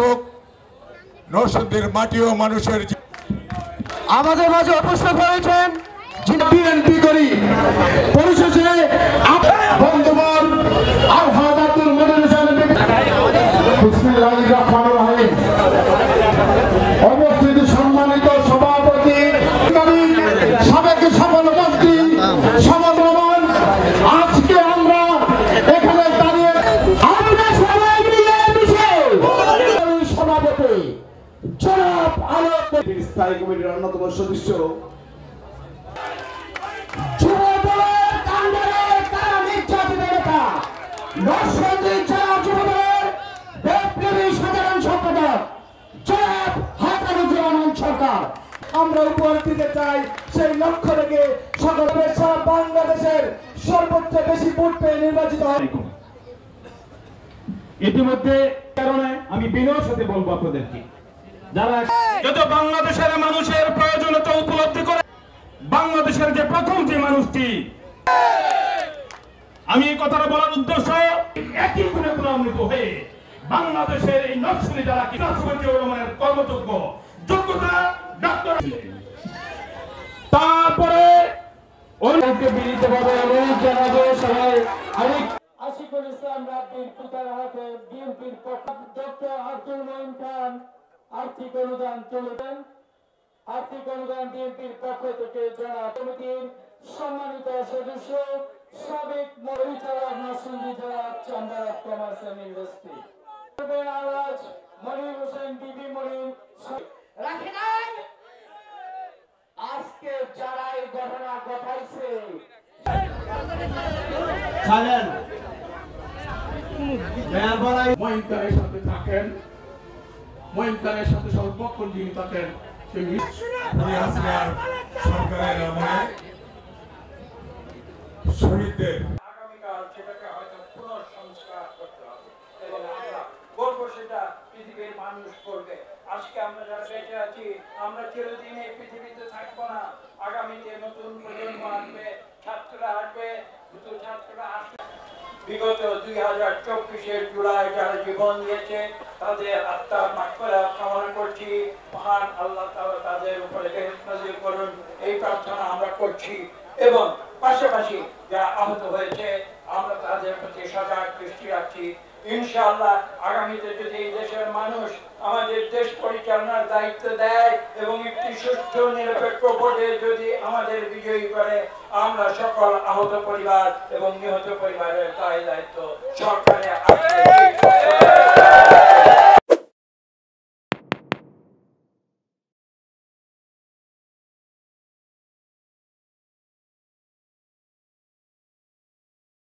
হোক, নরসিংদীর মাটি ও মানুষের আমাদের মাঝে উপস্থিত হয়েছেন বিএনপি করি পরিশেষে বন্ধুবান আলহাদাতুল মনিরুল বিসমিল্লাহির রহমানির রহিম অবস্থিত সম্মানিত সভাপতি সাবেক সফলমন্ত্রী সমন্বয়ন, আজকে আমরা এখানে দাঁড়িয়ে আমরা সবাই মিলে মিশে সভাপতি জনাব আলোক স্থায়ী কমিটির অন্যতম সদস্য আমরা উপহার দিতে চাই সেই লক্ষ্য রেখে সকল সারা বাংলাদেশের সর্বোচ্চ বেশি ভোট পেয়ে নির্বাচিত হয়। ইতিমধ্যে কারণে আমি বিনয়ের সাথে বলবো আপনাদেরকে, যারা যত বাংলাদেশের মানুষের প্রয়োজনীয়তা উপলব্ধি করে বাংলাদেশের যে প্রথম যে মানুষটি, আমি এই কথাটা বলার উদ্দেশ্য একই গুণে গুণান্বিত হয়ে বাংলাদেশের এই নকশালি যারা রহমানের কর্মযোগ্য যোগ্যতা ডাক্তার, তারপরে অনেককে বিনীতভাবে অনুরোধ জানাবো সবাই আশিকুল ইসলাম রাব্বির পিতার হাতে বিএনপির পক্ষ ডক্টর আব্দুল মঈন খান আর্থিক অনুদান তুলে দেন। আর্থিক অনুদান বিএনপির পক্ষ থেকে জেলা কমিটির সম্মানিত সদস্য সাবেক পরিচালক নরসিংদী জেলা chamber of commerce and industry আওয়াজ মনির হোসেন বিবি মনির রাখেন। আজকে যারা এই ঘটনা ঘটাইছে মহিন্দারের সাথে থাকেন, মহিন্দারের সাথে সর্বক্ষণ যিনি থাকেন সেই সরকারের আমলে শহীদদের আগামীকাল সেটাকে হয়তো পুনঃসংস্কার করতে হবে এবং আমরা করবো, সেটা পৃথিবীর মানুষ করবে। আজকে আমরা যারা বেঁচে আছি আমরা চিরদিন এই পৃথিবীতে থাকবো না। আগামীতে নতুন প্রজন্ম আসবে, ছাত্ররা আসবে, নতুন ছাত্ররা আসবে। বিগত 2024-এর জুলাই যারা জীবন দিয়েছে তাদের আত্মার মাগফিরাত কামনা করছি। মহান আল্লাহ তাআলা তাদের উপরে রহমত নাযিল করুন, এই প্রার্থনা আমরা করছি। এবং পাশাপাশি যারা আহত হয়েছে আমরা তাদের প্রতি সজাগ দৃষ্টি রাখছি। ইনশাআল্লাহ আগামীতে যদি এই দেশের মানুষ আমাদের দেশ পরিচালনার দায়িত্ব দেয় এবং একটি সুষ্ঠু নিরপেক্ষ ভোটে যদি আমাদের বিজয়ী করে, আমরা সকল আহত পরিবার এবং নিহত পরিবারের দায় দায়িত্ব সরকারে